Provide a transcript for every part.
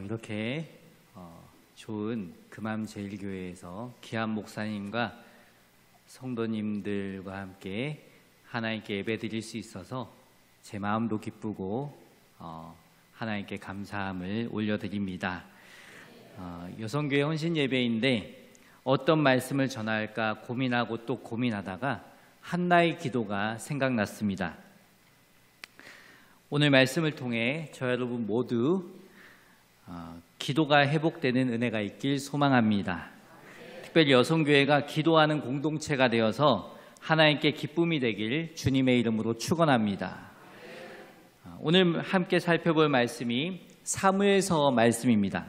이렇게 좋은 금암제일교회에서 귀한 목사님과 성도님들과 함께 하나님께 예배드릴 수 있어서 제 마음도 기쁘고 하나님께 감사함을 올려드립니다. 여성교회 헌신예배인데 어떤 말씀을 전할까 고민하고 또 고민하다가 한나의 기도가 생각났습니다. 오늘 말씀을 통해 저 여러분 모두 기도가 회복되는 은혜가 있길 소망합니다. 특별히 여성교회가 기도하는 공동체가 되어서 하나님께 기쁨이 되길 주님의 이름으로 축원합니다. 오늘 함께 살펴볼 말씀이 사무엘서 말씀입니다.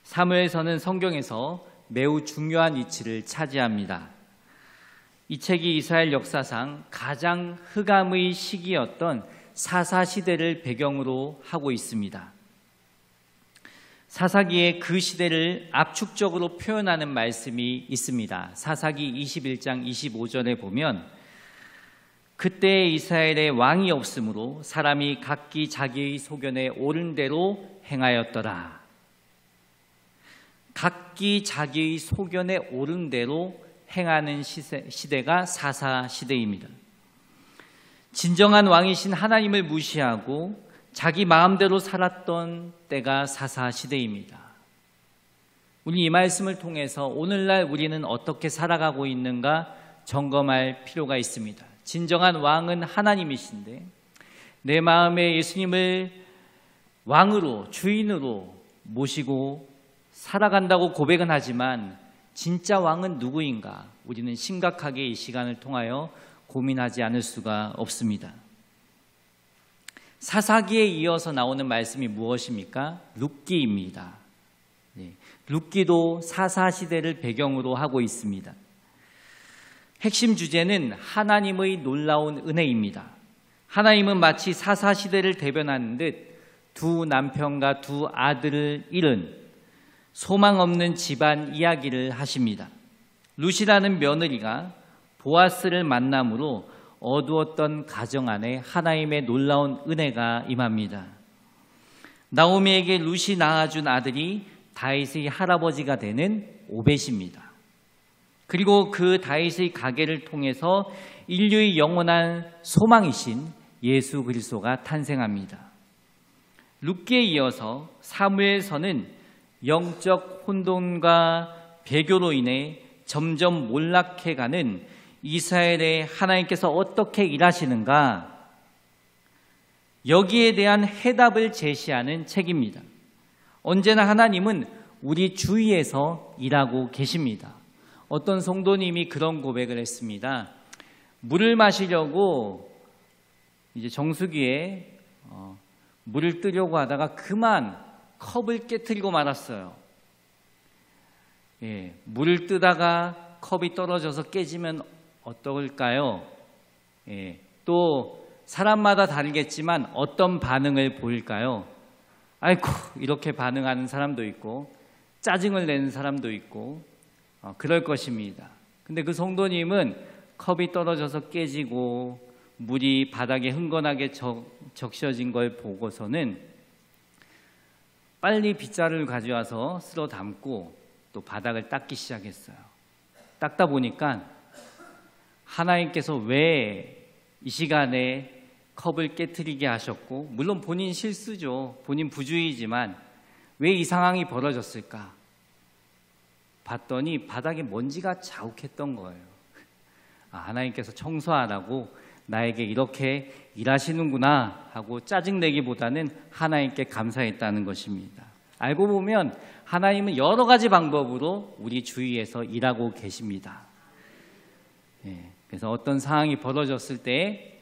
사무엘서는 성경에서 매우 중요한 위치를 차지합니다. 이 책이 이스라엘 역사상 가장 흑암의 시기였던 사사시대를 배경으로 하고 있습니다. 사사기의 그 시대를 압축적으로 표현하는 말씀이 있습니다. 사사기 21장 25절에 보면 그때 이스라엘에 왕이 없으므로 사람이 각기 자기의 소견에 옳은 대로 행하였더라. 각기 자기의 소견에 옳은 대로 행하는 시대가 사사시대입니다. 진정한 왕이신 하나님을 무시하고 자기 마음대로 살았던 때가 사사시대입니다. 우리 이 말씀을 통해서 오늘날 우리는 어떻게 살아가고 있는가 점검할 필요가 있습니다. 진정한 왕은 하나님이신데 내 마음에 예수님을 왕으로 주인으로 모시고 살아간다고 고백은 하지만 진짜 왕은 누구인가? 우리는 심각하게 이 시간을 통하여 고민하지 않을 수가 없습니다. 사사기에 이어서 나오는 말씀이 무엇입니까? 룻기입니다. 룻기도 사사시대를 배경으로 하고 있습니다. 핵심 주제는 하나님의 놀라운 은혜입니다. 하나님은 마치 사사시대를 대변하는 듯 두 남편과 두 아들을 잃은 소망 없는 집안 이야기를 하십니다. 룻이라는 며느리가 보아스를 만남으로 어두웠던 가정 안에 하나님의 놀라운 은혜가 임합니다. 나오미에게 룻이 낳아준 아들이 다윗의 할아버지가 되는 오벳입니다. 그리고 그 다윗의 가계를 통해서 인류의 영원한 소망이신 예수 그리스도가 탄생합니다. 룻기에 이어서 사무엘서는 영적 혼돈과 배교로 인해 점점 몰락해가는 이스라엘에 하나님께서 어떻게 일하시는가 여기에 대한 해답을 제시하는 책입니다. 언제나 하나님은 우리 주위에서 일하고 계십니다. 어떤 성도님이 그런 고백을 했습니다. 물을 마시려고 이제 정수기에 물을 뜨려고 하다가 그만 컵을 깨트리고 말았어요. 물을 뜨다가 컵이 떨어져서 깨지면 어떨까요? 또 사람마다 다르겠지만 어떤 반응을 보일까요? 아이고 이렇게 반응하는 사람도 있고 짜증을 내는 사람도 있고 그럴 것입니다. 근데 그 성도님은 컵이 떨어져서 깨지고 물이 바닥에 흥건하게 적셔진 걸 보고서는 빨리 빗자루를 가져와서 쓸어 담고 또 바닥을 닦기 시작했어요. 닦다 보니까 하나님께서 왜 이 시간에 컵을 깨트리게 하셨고 물론 본인 실수죠. 본인 부주의지만 왜 이 상황이 벌어졌을까? 봤더니 바닥에 먼지가 자욱했던 거예요. 하나님께서 청소하라고 나에게 이렇게 일하시는구나 하고 짜증내기보다는 하나님께 감사했다는 것입니다. 알고 보면 하나님은 여러 가지 방법으로 우리 주위에서 일하고 계십니다. 그래서 어떤 상황이 벌어졌을 때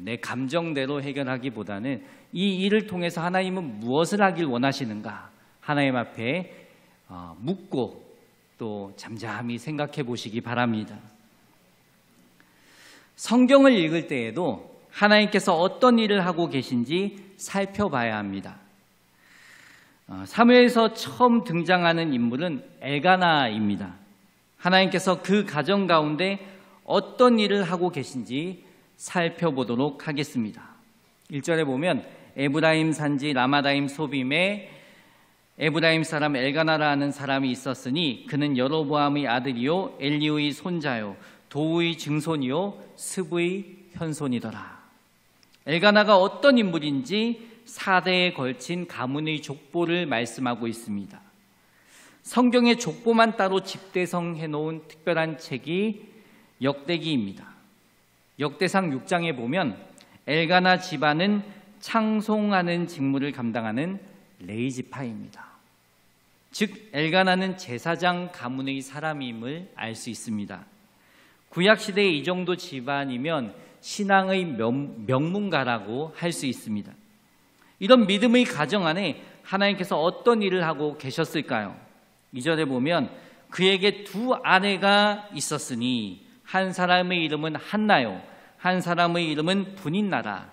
내 감정대로 해결하기보다는 이 일을 통해서 하나님은 무엇을 하길 원하시는가 하나님 앞에 묻고 또 잠잠히 생각해 보시기 바랍니다. 성경을 읽을 때에도 하나님께서 어떤 일을 하고 계신지 살펴봐야 합니다. 사무엘에서 처음 등장하는 인물은 엘가나입니다. 하나님께서 그 가정 가운데 어떤 일을 하고 계신지 살펴보도록 하겠습니다. 1절에 보면 에브라임 산지 라마다임 소빔에 에브라임 사람 엘가나라는 사람이 있었으니 그는 여로보암의 아들이요 엘리우의 손자요 도우의 증손이요 스브의 현손이더라. 엘가나가 어떤 인물인지 4대에 걸친 가문의 족보를 말씀하고 있습니다. 성경의 족보만 따로 집대성 해놓은 특별한 책이 역대기입니다. 역대상 6장에 보면 엘가나 집안은 창송하는 직무를 감당하는 레위지파입니다. 즉 엘가나는 제사장 가문의 사람임을 알 수 있습니다. 구약시대에 이 정도 집안이면 신앙의 명문가라고 할 수 있습니다. 이런 믿음의 가정 안에 하나님께서 어떤 일을 하고 계셨을까요? 2절에 보면 그에게 두 아내가 있었으니 한 사람의 이름은 한나요 한 사람의 이름은 분인나라.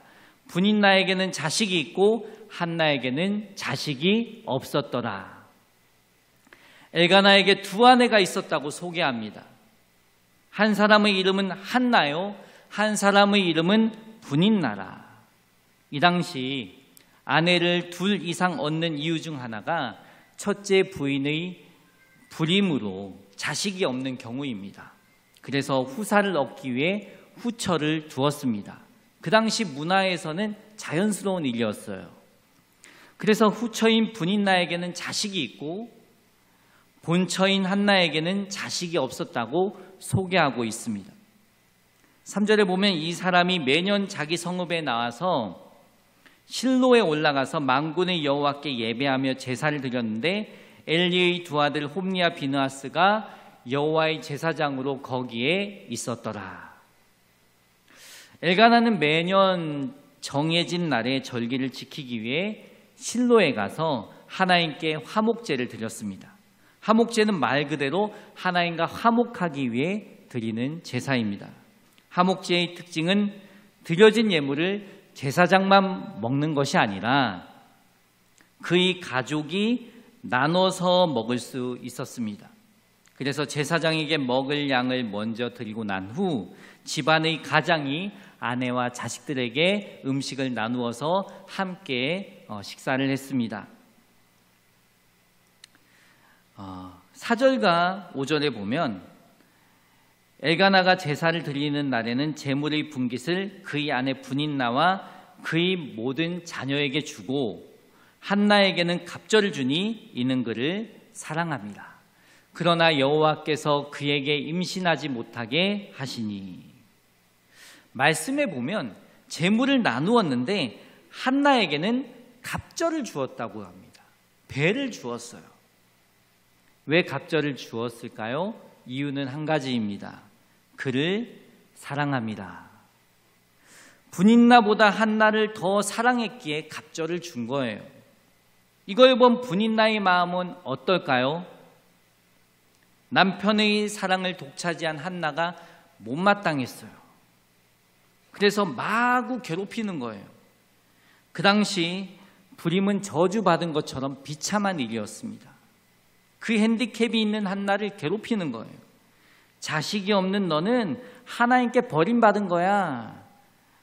분인나에게는 자식이 있고 한나에게는 자식이 없었더라. 엘가나에게 두 아내가 있었다고 소개합니다. 한 사람의 이름은 한나요 한 사람의 이름은 분인나라. 이 당시 아내를 둘 이상 얻는 이유 중 하나가 첫째 부인의 불임으로 자식이 없는 경우입니다. 그래서 후사를 얻기 위해 후처를 두었습니다. 그 당시 문화에서는 자연스러운 일이었어요. 그래서 후처인 분인나에게는 자식이 있고 본처인 한나에게는 자식이 없었다고 소개하고 있습니다. 3절에 보면 이 사람이 매년 자기 성읍에 나와서 실로에 올라가서 만군의 여호와께 예배하며 제사를 드렸는데 엘리의 두 아들 홈리와 비느하스가 여호와의 제사장으로 거기에 있었더라. 엘가나는 매년 정해진 날에 절기를 지키기 위해 실로에 가서 하나님께 화목제를 드렸습니다. 화목제는 말 그대로 하나님과 화목하기 위해 드리는 제사입니다. 화목제의 특징은 드려진 예물을 제사장만 먹는 것이 아니라 그의 가족이 나눠서 먹을 수 있었습니다. 그래서 제사장에게 먹을 양을 먼저 드리고 난 후 집안의 가장이 아내와 자식들에게 음식을 나누어서 함께 식사를 했습니다. 4절과 5절에 보면 엘가나가 제사를 드리는 날에는 제물의 분깃을 그의 아내 분인나와 그의 모든 자녀에게 주고 한나에게는 갑절을 주니 이는 그를 사랑합니다. 그러나 여호와께서 그에게 임신하지 못하게 하시니. 말씀에 보면 제물을 나누었는데 한나에게는 갑절을 주었다고 합니다. 배를 주었어요. 왜 갑절을 주었을까요? 이유는 한 가지입니다. 그를 사랑합니다. 분인나보다 한나를 더 사랑했기에 갑절을 준 거예요. 이걸 본 분인나의 마음은 어떨까요? 남편의 사랑을 독차지한 한나가 못마땅했어요. 그래서 마구 괴롭히는 거예요. 그 당시 불임은 저주받은 것처럼 비참한 일이었습니다. 그 핸디캡이 있는 한나를 괴롭히는 거예요. 자식이 없는 너는 하나님께 버림받은 거야.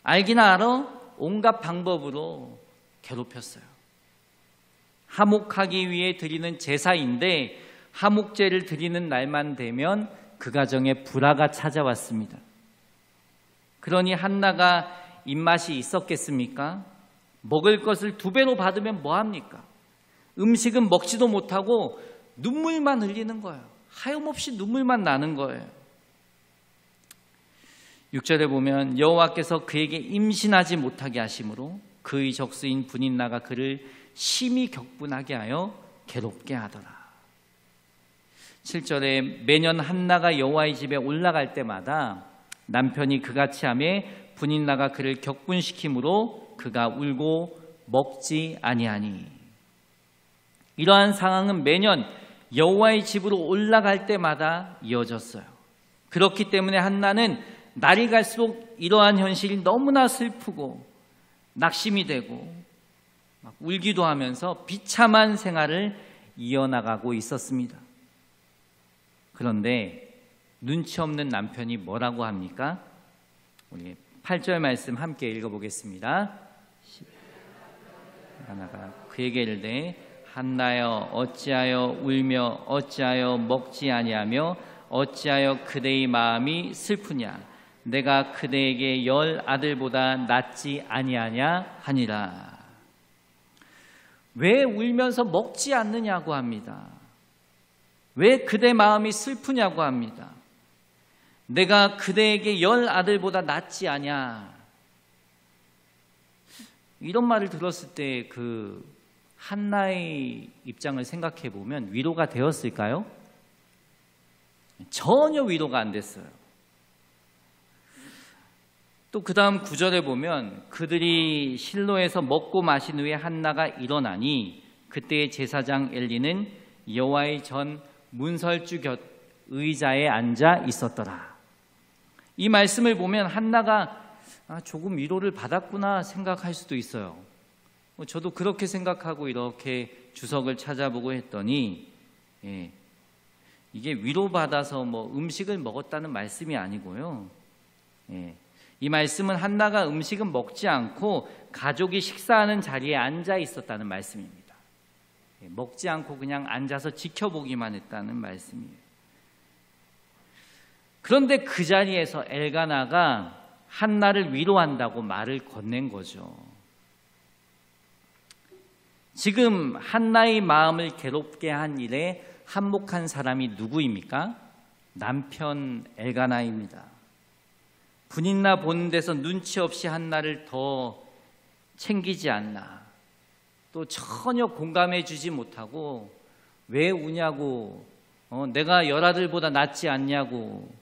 알기나 알아? 온갖 방법으로 괴롭혔어요. 화목하기 위해 드리는 제사인데 화목제를 드리는 날만 되면 그 가정에 불화가 찾아왔습니다. 그러니 한나가 입맛이 있었겠습니까? 먹을 것을 2배로 받으면 뭐합니까? 음식은 먹지도 못하고 눈물만 흘리는 거예요. 하염없이 눈물만 나는 거예요. 6절에 보면 여호와께서 그에게 임신하지 못하게 하심으로 그의 적수인 분인나가 그를 심히 격분하게 하여 괴롭게 하더라. 7절에 매년 한나가 여호와의 집에 올라갈 때마다 남편이 그같이 하매 분인나가 그를 격분시키므로 그가 울고 먹지 아니하니. 이러한 상황은 매년 여호와의 집으로 올라갈 때마다 이어졌어요. 그렇기 때문에 한나는 날이 갈수록 이러한 현실이 너무나 슬프고 낙심이 되고 막 울기도 하면서 비참한 생활을 이어나가고 있었습니다. 그런데 눈치 없는 남편이 뭐라고 합니까? 우리 8절 말씀 함께 읽어보겠습니다. 하나가 그에게 이르되 한나여 어찌하여 울며 어찌하여 먹지 아니하며 어찌하여 그대의 마음이 슬프냐 내가 그대에게 10 아들보다 낫지 아니하냐 하니라. 왜 울면서 먹지 않느냐고 합니다. 왜 그대 마음이 슬프냐고 합니다. 내가 그대에게 10 아들보다 낫지 아냐. 이런 말을 들었을 때 그 한나의 입장을 생각해 보면 위로가 되었을까요? 전혀 위로가 안 됐어요. 또 그 다음 9절에 보면 그들이 실로에서 먹고 마신 후에 한나가 일어나니 그때의 제사장 엘리는 여호와의 전 문설주 곁 의자에 앉아 있었더라. 이 말씀을 보면 한나가 조금 위로를 받았구나 생각할 수도 있어요. 저도 그렇게 생각하고 이렇게 주석을 찾아보고 했더니 이게 위로받아서 음식을 먹었다는 말씀이 아니고요. 이 말씀은 한나가 음식은 먹지 않고 가족이 식사하는 자리에 앉아 있었다는 말씀입니다. 먹지 않고 그냥 앉아서 지켜보기만 했다는 말씀이에요. 그런데 그 자리에서 엘가나가 한나를 위로한다고 말을 건넨 거죠. 지금 한나의 마음을 괴롭게 한 일에 한몫한 사람이 누구입니까? 남편 엘가나입니다. 분인나 보는 데서 눈치 없이 한나를 더 챙기지 않나, 또 전혀 공감해 주지 못하고 왜 우냐고, 내가 10 아들보다 낫지 않냐고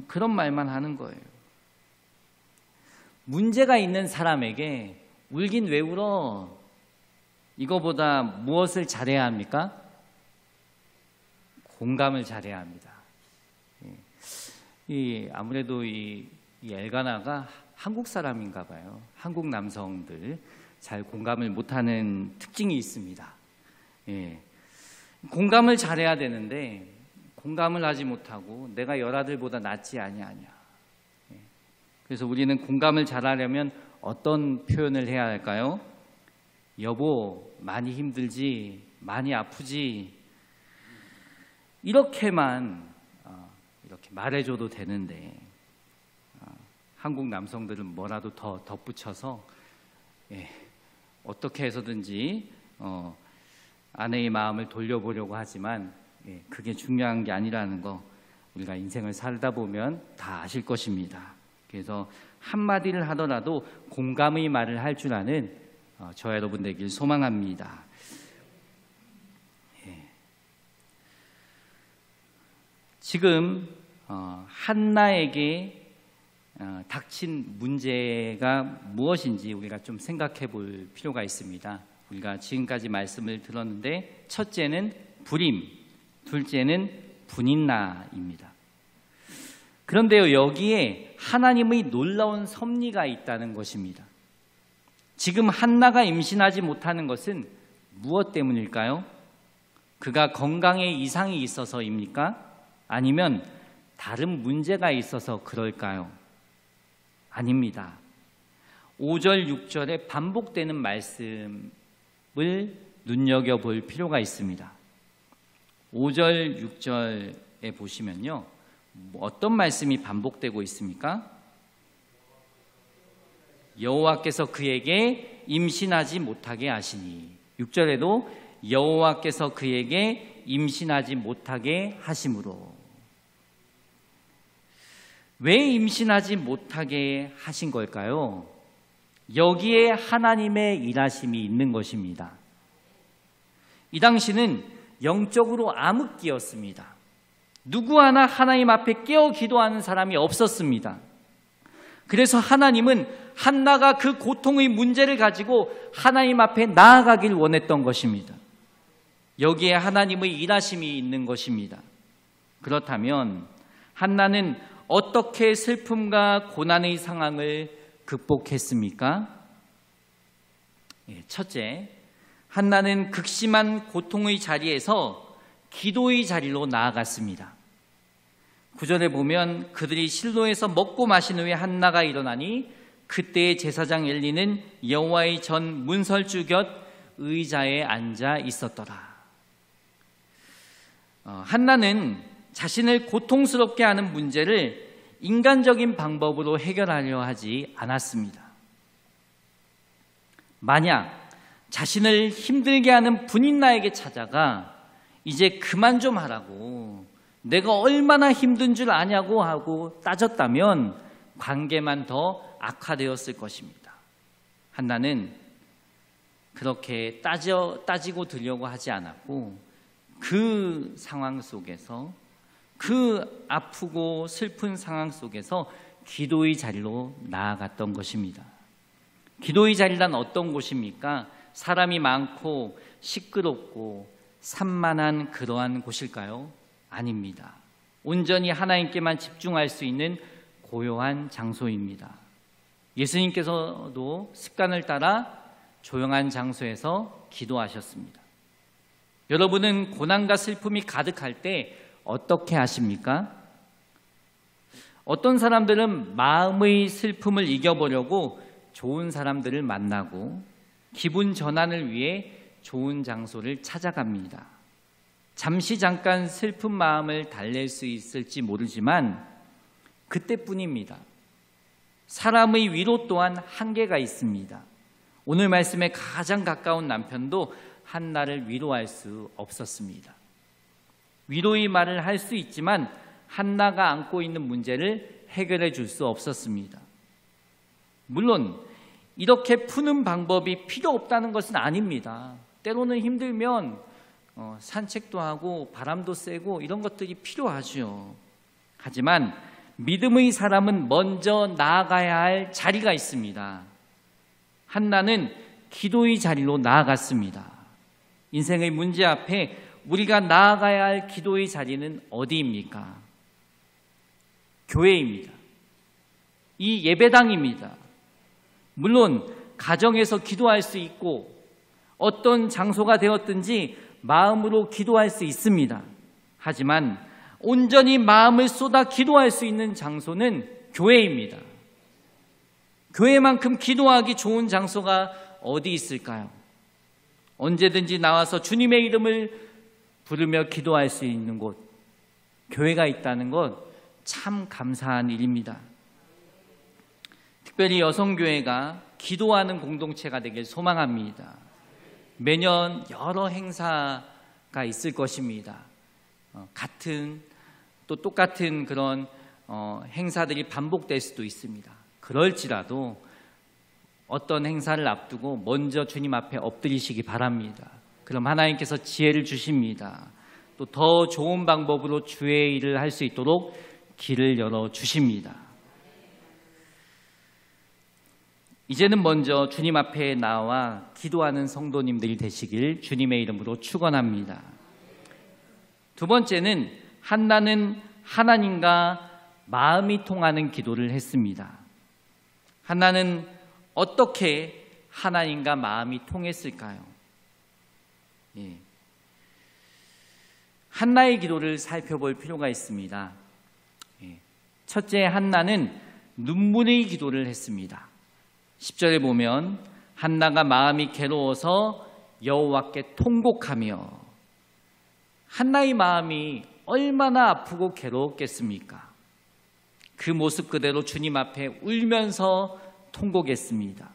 그런 말만 하는 거예요. 문제가 있는 사람에게 울긴 왜 울어? 이거보다 무엇을 잘해야 합니까? 공감을 잘해야 합니다. 아무래도 이 엘가나가 한국 사람인가 봐요. 한국 남성들 잘 공감을 못하는 특징이 있습니다. 공감을 잘해야 되는데 공감을 하지 못하고 내가 10 아들보다 낫지 아니하냐. 그래서 우리는 공감을 잘하려면 어떤 표현을 해야 할까요? 여보, 많이 힘들지, 많이 아프지, 이렇게만 이렇게 말해줘도 되는데 한국 남성들은 뭐라도 더 덧붙여서 어떻게 해서든지 아내의 마음을 돌려보려고 하지만 그게 중요한 게 아니라는 거 우리가 인생을 살다 보면 다 아실 것입니다. 그래서 한마디를 하더라도 공감의 말을 할 줄 아는 저 여러분 되길 소망합니다. 지금 한나에게 닥친 문제가 무엇인지 우리가 좀 생각해 볼 필요가 있습니다. 우리가 지금까지 말씀을 들었는데 첫째는 불임, 둘째는 분인나입니다. 그런데요, 여기에 하나님의 놀라운 섭리가 있다는 것입니다. 지금 한나가 임신하지 못하는 것은 무엇 때문일까요? 그가 건강에 이상이 있어서입니까? 아니면 다른 문제가 있어서 그럴까요? 아닙니다. 5절, 6절에 반복되는 말씀을 눈여겨볼 필요가 있습니다. 5절, 6절에 보시면요, 어떤 말씀이 반복되고 있습니까? 여호와께서 그에게 임신하지 못하게 하시니, 6절에도 여호와께서 그에게 임신하지 못하게 하심으로. 왜 임신하지 못하게 하신 걸까요? 여기에 하나님의 일하심이 있는 것입니다. 이 당시는 영적으로 암흑기였습니다. 누구 하나 하나님 앞에 깨어 기도하는 사람이 없었습니다. 그래서 하나님은 한나가 그 고통의 문제를 가지고 하나님 앞에 나아가길 원했던 것입니다. 여기에 하나님의 일하심이 있는 것입니다. 그렇다면 한나는 어떻게 슬픔과 고난의 상황을 극복했습니까? 첫째, 한나는 극심한 고통의 자리에서 기도의 자리로 나아갔습니다. 9절에 보면 그들이 실로에서 먹고 마신 후에 한나가 일어나니 그때의 제사장 엘리는 여호와의 전 문설주 곁 의자에 앉아 있었더라. 한나는 자신을 고통스럽게 하는 문제를 인간적인 방법으로 해결하려 하지 않았습니다. 만약 자신을 힘들게 하는 분인나에게 찾아가 이제 그만 좀 하라고, 내가 얼마나 힘든 줄 아냐고 하고 따졌다면 관계만 더 악화되었을 것입니다. 한나는 그렇게 따지고 들려고 하지 않았고 그 상황 속에서, 그 아프고 슬픈 상황 속에서 기도의 자리로 나아갔던 것입니다. 기도의 자리란 어떤 곳입니까? 사람이 많고 시끄럽고 산만한 그러한 곳일까요? 아닙니다. 온전히 하나님께만 집중할 수 있는 고요한 장소입니다. 예수님께서도 습관을 따라 조용한 장소에서 기도하셨습니다. 여러분은 고난과 슬픔이 가득할 때 어떻게 하십니까? 어떤 사람들은 마음의 슬픔을 이겨보려고 좋은 사람들을 만나고 기분 전환을 위해 좋은 장소를 찾아갑니다. 잠깐 슬픈 마음을 달랠 수 있을지 모르지만 그때뿐입니다. 사람의 위로 또한 한계가 있습니다. 오늘 말씀에 가장 가까운 남편도 한나를 위로할 수 없었습니다. 위로의 말을 할 수 있지만 한나가 안고 있는 문제를 해결해 줄 수 없었습니다. 물론 이렇게 푸는 방법이 필요 없다는 것은 아닙니다. 때로는 힘들면 산책도 하고 바람도 쐬고 이런 것들이 필요하죠. 하지만 믿음의 사람은 먼저 나아가야 할 자리가 있습니다. 한나는 기도의 자리로 나아갔습니다. 인생의 문제 앞에 우리가 나아가야 할 기도의 자리는 어디입니까? 교회입니다. 이 예배당입니다. 물론 가정에서 기도할 수 있고 어떤 장소가 되었든지 마음으로 기도할 수 있습니다. 하지만 온전히 마음을 쏟아 기도할 수 있는 장소는 교회입니다. 교회만큼 기도하기 좋은 장소가 어디 있을까요? 언제든지 나와서 주님의 이름을 부르며 기도할 수 있는 곳, 교회가 있다는 것 참 감사한 일입니다. 특별히 여성교회가 기도하는 공동체가 되길 소망합니다. 매년 여러 행사가 있을 것입니다. 똑같은 그런 행사들이 반복될 수도 있습니다. 그럴지라도 어떤 행사를 앞두고 먼저 주님 앞에 엎드리시기 바랍니다. 그럼 하나님께서 지혜를 주십니다. 또 더 좋은 방법으로 주의 일을 할 수 있도록 길을 열어 주십니다. 이제는 먼저 주님 앞에 나와 기도하는 성도님들이 되시길 주님의 이름으로 축원합니다. 두 번째는 한나는 하나님과 마음이 통하는 기도를 했습니다. 한나는 어떻게 하나님과 마음이 통했을까요? 한나의 기도를 살펴볼 필요가 있습니다. 첫째, 한나는 눈물의 기도를 했습니다. 10절에 보면 한나가 마음이 괴로워서 여호와께 통곡하며, 한나의 마음이 얼마나 아프고 괴로웠겠습니까? 그 모습 그대로 주님 앞에 울면서 통곡했습니다.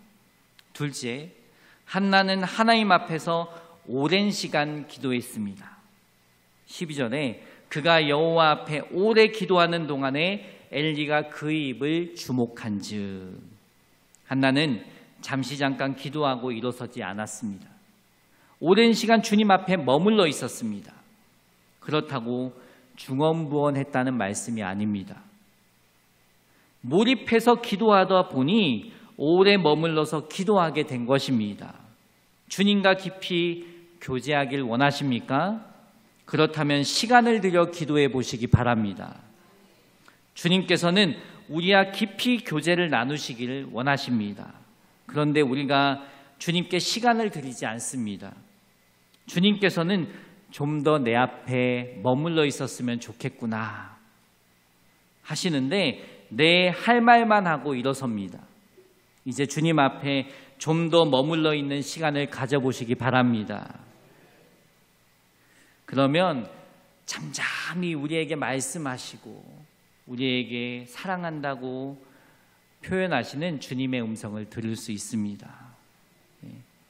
둘째, 한나는 하나님 앞에서 오랜 시간 기도했습니다. 12절에 그가 여호와 앞에 오래 기도하는 동안에 엘리가 그의 입을 주목한즉, 한나는 잠깐 기도하고 일어서지 않았습니다. 오랜 시간 주님 앞에 머물러 있었습니다. 그렇다고 중언부언했다는 말씀이 아닙니다. 몰입해서 기도하다 보니 오래 머물러서 기도하게 된 것입니다. 주님과 깊이 교제하길 원하십니까? 그렇다면 시간을 들여 기도해 보시기 바랍니다. 주님께서는 우리와 깊이 교제를 나누시기를 원하십니다. 그런데 우리가 주님께 시간을 드리지 않습니다. 주님께서는 좀 더 내 앞에 머물러 있었으면 좋겠구나 하시는데 내 할 말만 하고 일어섭니다. 이제 주님 앞에 좀 더 머물러 있는 시간을 가져보시기 바랍니다. 그러면 잠잠히 우리에게 말씀하시고 우리에게 사랑한다고 표현하시는 주님의 음성을 들을 수 있습니다.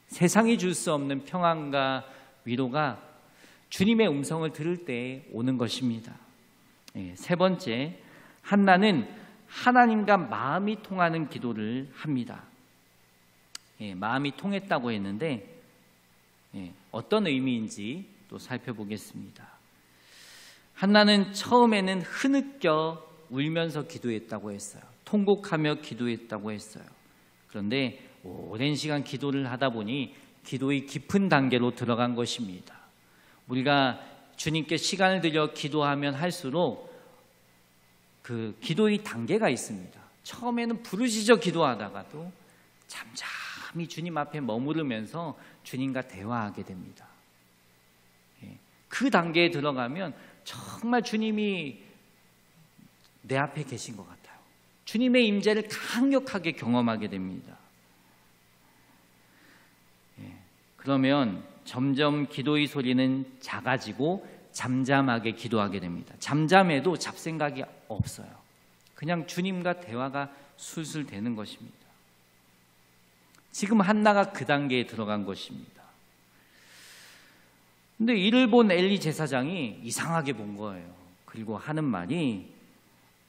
세상이 줄 수 없는 평안과 위로가 주님의 음성을 들을 때 오는 것입니다. 세 번째, 한나는 하나님과 마음이 통하는 기도를 합니다. 마음이 통했다고 했는데 어떤 의미인지 또 살펴보겠습니다. 한나는 처음에는 흐느껴 울면서 기도했다고 했어요. 통곡하며 기도했다고 했어요. 그런데 오랜 시간 기도를 하다 보니 기도의 깊은 단계로 들어간 것입니다. 우리가 주님께 시간을 들여 기도하면 할수록 그 기도의 단계가 있습니다. 처음에는 부르짖어 기도하다가도 잠잠히 주님 앞에 머무르면서 주님과 대화하게 됩니다. 그 단계에 들어가면 정말 주님이 내 앞에 계신 것 같아요. 주님의 임재를 강력하게 경험하게 됩니다. 그러면 점점 기도의 소리는 작아지고 잠잠하게 기도하게 됩니다. 잠잠해도 잡생각이 없어요. 그냥 주님과 대화가 술술 되는 것입니다. 지금 한나가 그 단계에 들어간 것입니다. 근데 이를 본 엘리 제사장이 이상하게 본 거예요. 그리고 하는 말이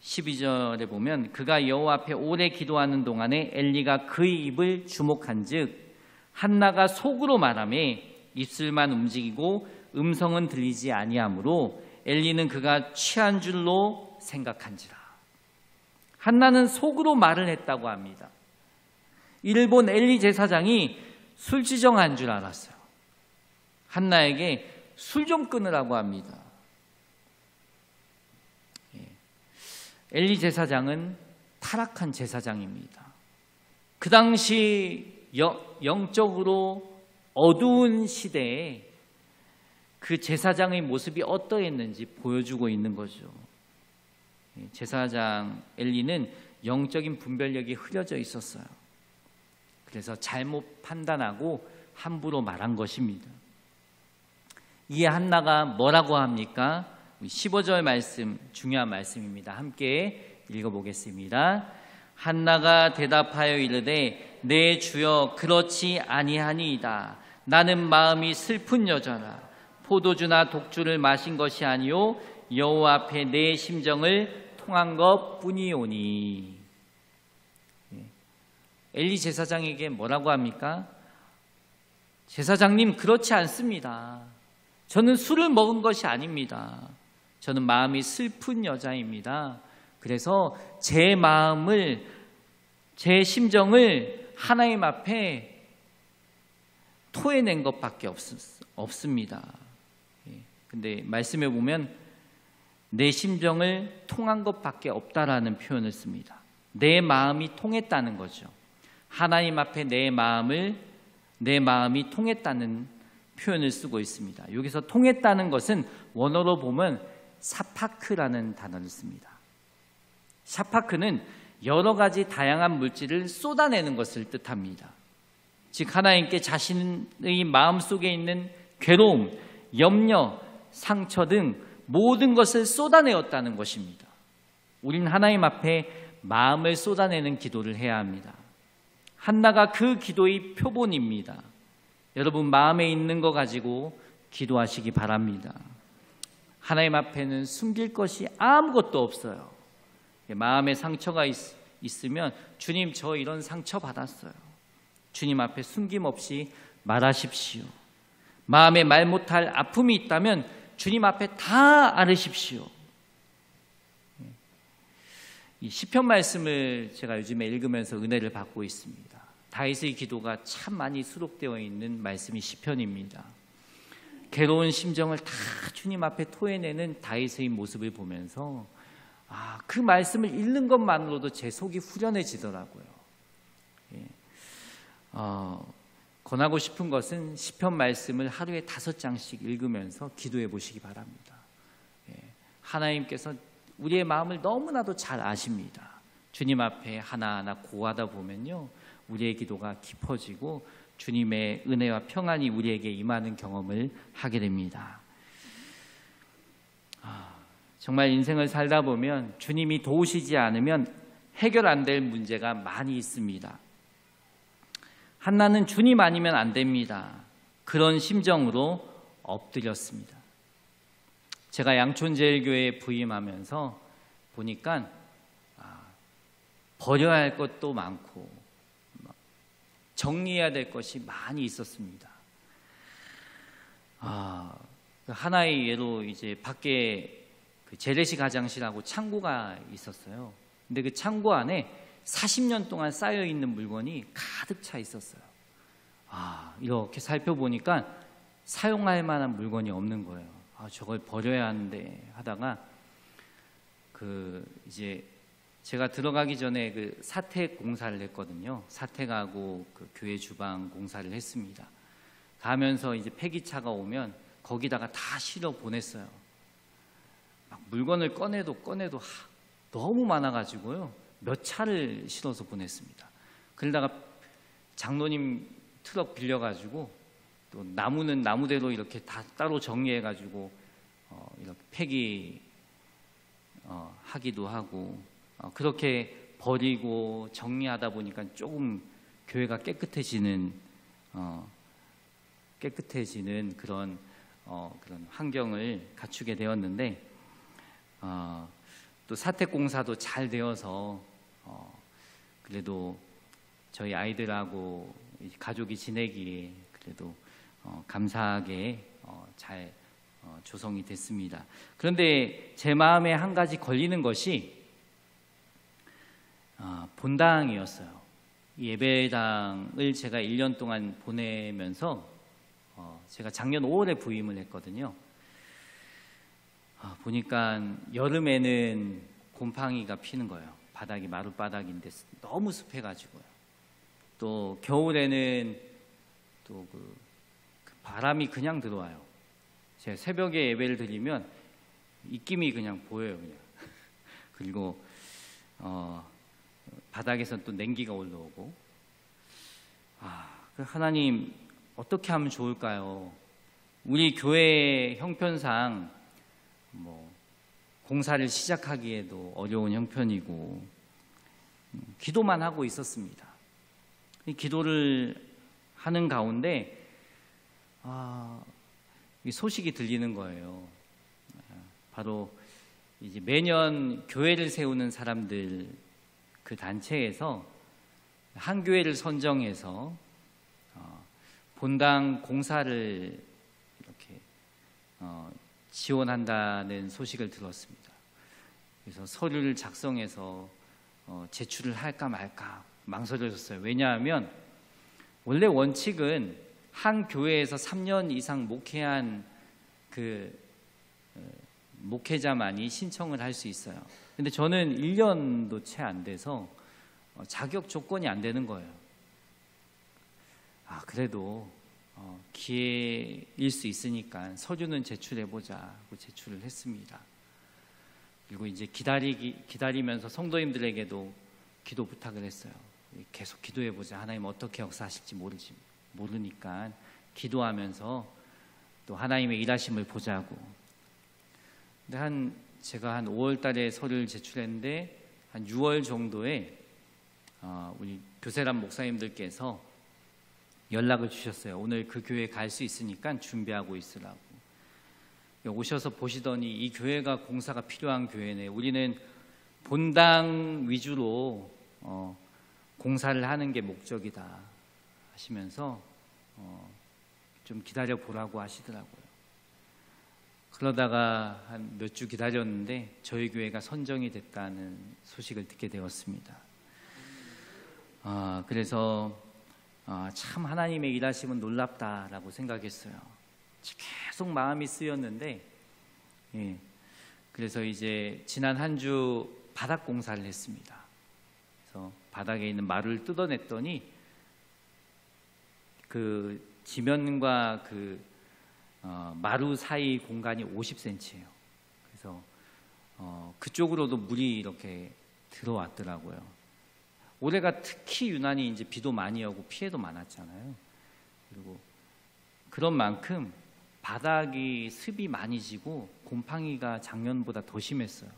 12절에 보면 그가 여호와 앞에 오래 기도하는 동안에 엘리가 그의 입을 주목한즉 한나가 속으로 말하매 입술만 움직이고 음성은 들리지 아니하므로 엘리는 그가 취한 줄로 생각한지라. 한나는 속으로 말을 했다고 합니다. 이를 본 엘리 제사장이 술지정한 줄 알았어요. 한나에게 술 좀 끊으라고 합니다. 엘리 제사장은 타락한 제사장입니다. 그 당시 영적으로 어두운 시대에 그 제사장의 모습이 어떠했는지 보여주고 있는 거죠. 제사장 엘리는 영적인 분별력이 흐려져 있었어요. 그래서 잘못 판단하고 함부로 말한 것입니다. 이에 한나가 뭐라고 합니까? 15절 말씀, 중요한 말씀입니다. 함께 읽어보겠습니다. 한나가 대답하여 이르되 내 주여 그렇지 아니하니이다. 나는 마음이 슬픈 여자라. 포도주나 독주를 마신 것이 아니요 여호와 앞에 내 심정을 통한 것뿐이오니. 엘리 제사장에게 뭐라고 합니까? 제사장님, 그렇지 않습니다. 저는 술을 먹은 것이 아닙니다. 저는 마음이 슬픈 여자입니다. 그래서 제 마음을, 제 심정을 하나님 앞에 토해낸 것밖에 없습니다. 근데 말씀에 보면 내 심정을 통한 것밖에 없다라는 표현을 씁니다. 내 마음이 통했다는 거죠. 하나님 앞에 내 마음이 통했다는 표현을 쓰고 있습니다. 여기서 통했다는 것은 원어로 보면 사파크라는 단어를 씁니다. 사파크는 여러 가지 다양한 물질을 쏟아내는 것을 뜻합니다. 즉 하나님께 자신의 마음속에 있는 괴로움, 염려, 상처 등 모든 것을 쏟아내었다는 것입니다. 우리는 하나님 앞에 마음을 쏟아내는 기도를 해야 합니다. 한나가 그 기도의 표본입니다. 여러분 마음에 있는 거 가지고 기도하시기 바랍니다. 하나님 앞에는 숨길 것이 아무것도 없어요. 마음에 상처가 있으면 주님 저 이런 상처 받았어요. 주님 앞에 숨김없이 말하십시오. 마음에 말 못할 아픔이 있다면 주님 앞에 다 앓으십시오. 이 시편 말씀을 제가 요즘에 읽으면서 은혜를 받고 있습니다. 다윗의 기도가 참 많이 수록되어 있는 말씀이 시편입니다. 괴로운 심정을 다 주님 앞에 토해내는 다윗의 모습을 보면서 그 말씀을 읽는 것만으로도 제 속이 후련해지더라고요. 권하고 싶은 것은 시편 말씀을 하루에 5장씩 읽으면서 기도해 보시기 바랍니다. 하나님께서 우리의 마음을 너무나도 잘 아십니다. 주님 앞에 하나하나 고하다 보면요, 우리의 기도가 깊어지고 주님의 은혜와 평안이 우리에게 임하는 경험을 하게 됩니다. 정말 인생을 살다 보면 주님이 도우시지 않으면 해결 안 될 문제가 많이 있습니다. 한나는 주님 아니면 안 됩니다. 그런 심정으로 엎드렸습니다. 제가 양촌제일교회에 부임하면서 보니까 버려야 할 것도 많고 정리해야 될 것이 많이 있었습니다. 하나의 예로 이제 밖에 그 재래식 화장실하고 창고가 있었어요. 근데 그 창고 안에 40년 동안 쌓여 있는 물건이 가득 차 있었어요. 이렇게 살펴보니까 사용할 만한 물건이 없는 거예요. 저걸 버려야 하는데 하다가 이제 제가 들어가기 전에 그 사택 공사를 했거든요. 사택하고 그 교회 주방 공사를 했습니다. 가면서 이제 폐기차가 오면 거기다가 다 실어 보냈어요. 막 물건을 꺼내도 너무 많아가지고요. 몇 차를 실어서 보냈습니다. 그러다가 장로님 트럭 빌려가지고 또 나무는 나무대로 이렇게 다 따로 정리해가지고 이렇게 폐기 하기도 하고 그렇게 버리고 정리하다 보니까 조금 교회가 깨끗해지는 그런 환경을 갖추게 되었는데 또 사택공사도 잘 되어서 그래도 저희 아이들하고 가족이 지내기에 그래도 감사하게 잘 조성이 됐습니다. 그런데 제 마음에 한 가지 걸리는 것이 본당이었어요. 이 예배당을 제가 1년 동안 보내면서 제가 작년 5월에 부임을 했거든요. 보니까 여름에는 곰팡이가 피는 거예요. 바닥이 마룻바닥인데 너무 습해가지고요. 또 겨울에는 또 그 바람이 그냥 들어와요. 제가 새벽에 예배를 드리면 입김이 그냥 보여요, 그냥. 그리고 바닥에서 또 냉기가 올라오고. 하나님 어떻게 하면 좋을까요? 우리 교회 형편상 공사를 시작하기에도 어려운 형편이고 기도만 하고 있었습니다. 기도를 하는 가운데 소식이 들리는 거예요. 바로 이제 매년 교회를 세우는 사람들 그 단체에서 한 교회를 선정해서 본당 공사를 이렇게 지원한다는 소식을 들었습니다. 그래서 서류를 작성해서 제출을 할까 말까 망설여졌어요. 왜냐하면 원래 원칙은 한 교회에서 3년 이상 목회한 그 목회자만이 신청을 할 수 있어요. 근데 저는 1년도 채 안 돼서 자격 조건이 안 되는 거예요. 그래도 기회일 수 있으니까 서류는 제출해보자 하고 제출을 했습니다. 그리고 이제 기다리면서 성도님들에게도 기도 부탁을 했어요. 계속 기도해보자. 하나님 어떻게 역사하실지 모르니까 기도하면서 또 하나님의 일하심을 보자고. 근데 제가 한 5월 달에 서류를 제출했는데 한 6월 정도에 우리 교세람 목사님들께서 연락을 주셨어요. 오늘 그 교회 갈 수 있으니까 준비하고 있으라고. 오셔서 보시더니 이 교회가 공사가 필요한 교회네. 우리는 본당 위주로 공사를 하는 게 목적이다 하시면서 좀 기다려 보라고 하시더라고요. 그러다가 한 몇 주 기다렸는데 저희 교회가 선정이 됐다는 소식을 듣게 되었습니다. 그래서 참 하나님의 일하심은 놀랍다라고 생각했어요. 계속 마음이 쓰였는데 그래서 이제 지난 한 주 바닥 공사를 했습니다. 그래서 바닥에 있는 마루를 뜯어냈더니 그 지면과 그 마루 사이 공간이 50cm예요. 그래서 그쪽으로도 물이 이렇게 들어왔더라고요. 올해가 특히 유난히 이제 비도 많이 오고 피해도 많았잖아요. 그리고 그런 만큼 바닥이 습이 많이 지고 곰팡이가 작년보다 더 심했어요.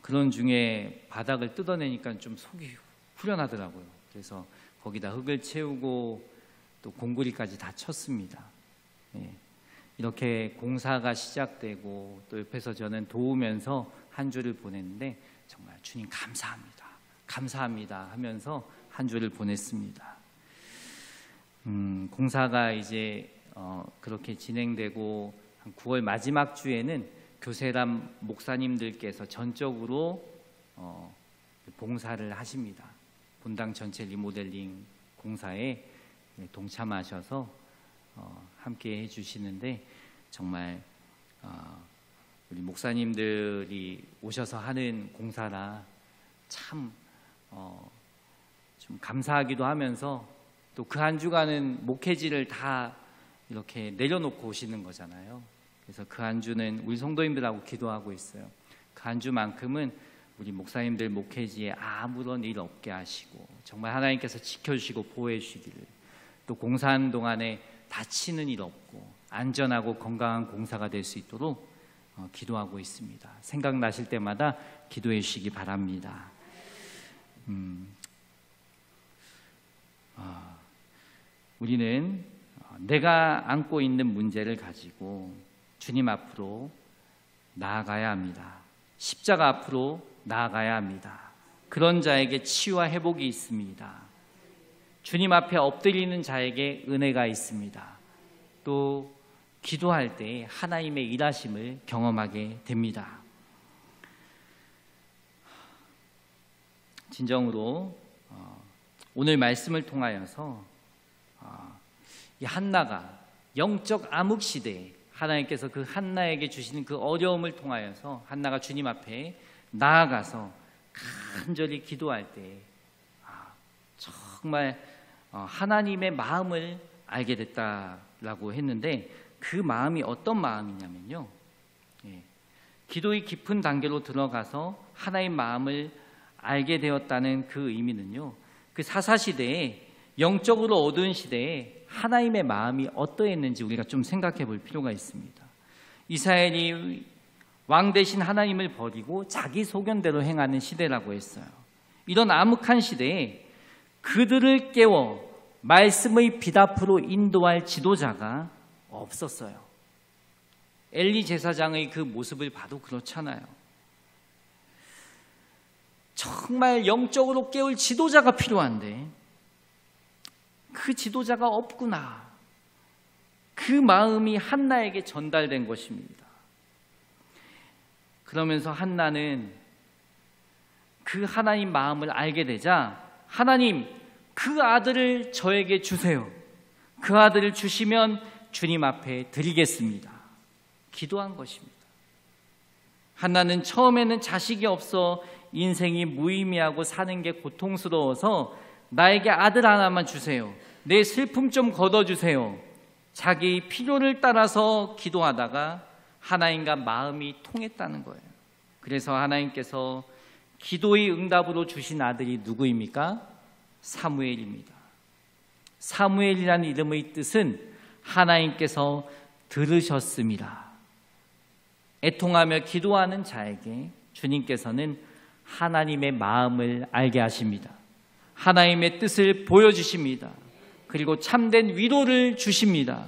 그런 중에 바닥을 뜯어내니까 좀 속이 후련하더라고요. 그래서 거기다 흙을 채우고 또 공구리까지 다 쳤습니다. 예. 이렇게 공사가 시작되고 또 옆에서 저는 도우면서 한 주를 보냈는데 정말 주님 감사합니다. 감사합니다 하면서 한 주를 보냈습니다. 공사가 이제 그렇게 진행되고 한 9월 마지막 주에는 교세람 목사님들께서 전적으로 봉사를 하십니다. 본당 전체 리모델링 공사에 동참하셔서 함께 해주시는데 정말 우리 목사님들이 오셔서 하는 공사라 참 좀 감사하기도 하면서 또 그 한 주간은 목회지를 다 이렇게 내려놓고 오시는 거잖아요. 그래서 그 한 주는 우리 성도님들하고 기도하고 있어요. 그 한 주만큼은 우리 목사님들 목회지에 아무런 일 없게 하시고 정말 하나님께서 지켜주시고 보호해 주시기를, 또 공사하는 동안에 다치는 일 없고 안전하고 건강한 공사가 될 수 있도록 기도하고 있습니다. 생각나실 때마다 기도해 주시기 바랍니다. 우리는 내가 안고 있는 문제를 가지고 주님 앞으로 나아가야 합니다. 십자가 앞으로 나아가야 합니다. 그런 자에게 치유와 회복이 있습니다. 주님 앞에 엎드리는 자에게 은혜가 있습니다. 또 기도할 때 하나님의 일하심을 경험하게 됩니다. 진정으로 오늘 말씀을 통하여서 이 한나가 영적 암흑 시대에 하나님께서 그 한나에게 주시는 그 어려움을 통하여서 한나가 주님 앞에 나아가서 간절히 기도할 때 정말 하나님의 마음을 알게 됐다라고 했는데, 그 마음이 어떤 마음이냐면요, 기도의 깊은 단계로 들어가서 하나님의 마음을 알게 되었다는 그 의미는요, 그 사사시대에 영적으로 어두운 시대에 하나님의 마음이 어떠했는지 우리가 좀 생각해 볼 필요가 있습니다. 이스라엘이 왕 대신 하나님을 버리고 자기 소견대로 행하는 시대라고 했어요. 이런 암흑한 시대에 그들을 깨워 말씀의 빛 앞으로 인도할 지도자가 없었어요. 엘리 제사장의 그 모습을 봐도 그렇잖아요. 정말 영적으로 깨울 지도자가 필요한데 그 지도자가 없구나. 그 마음이 한나에게 전달된 것입니다. 그러면서 한나는 그 하나님 마음을 알게 되자, 하나님, 그 아들을 저에게 주세요. 그 아들을 주시면 주님 앞에 드리겠습니다. 기도한 것입니다. 한나는 처음에는 자식이 없어 인생이 무의미하고 사는 게 고통스러워서 나에게 아들 하나만 주세요. 내 슬픔 좀 걷어주세요. 자기 필요를 따라서 기도하다가 하나님과 마음이 통했다는 거예요. 그래서 하나님께서 기도의 응답으로 주신 아들이 누구입니까? 사무엘입니다. 사무엘이라는 이름의 뜻은 하나님께서 들으셨습니다. 애통하며 기도하는 자에게 주님께서는 하나님의 마음을 알게 하십니다. 하나님의 뜻을 보여주십니다. 그리고 참된 위로를 주십니다.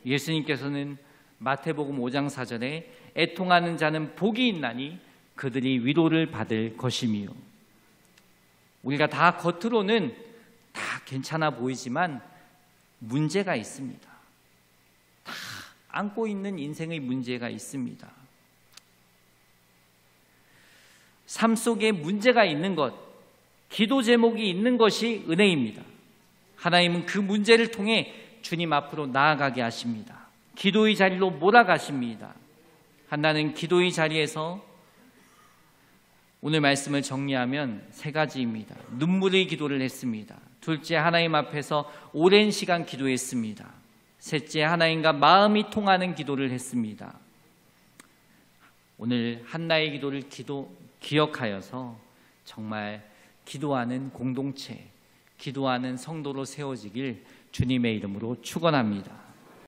예수님께서는 마태복음 5장 4절에 애통하는 자는 복이 있나니 그들이 위로를 받을 것이며, 우리가 다 겉으로는 다 괜찮아 보이지만 문제가 있습니다. 다 안고 있는 인생의 문제가 있습니다. 삶 속에 문제가 있는 것, 기도 제목이 있는 것이 은혜입니다. 하나님은 그 문제를 통해 주님 앞으로 나아가게 하십니다. 기도의 자리로 몰아가십니다. 한나는 기도의 자리에서, 오늘 말씀을 정리하면 세 가지입니다. 눈물의 기도를 했습니다. 둘째, 하나님 앞에서 오랜 시간 기도했습니다. 셋째, 하나님과 마음이 통하는 기도를 했습니다. 오늘 한나의 기도를 기억하여서 정말 기도하는 공동체, 기도하는 성도로 세워지길 주님의 이름으로 축원합니다.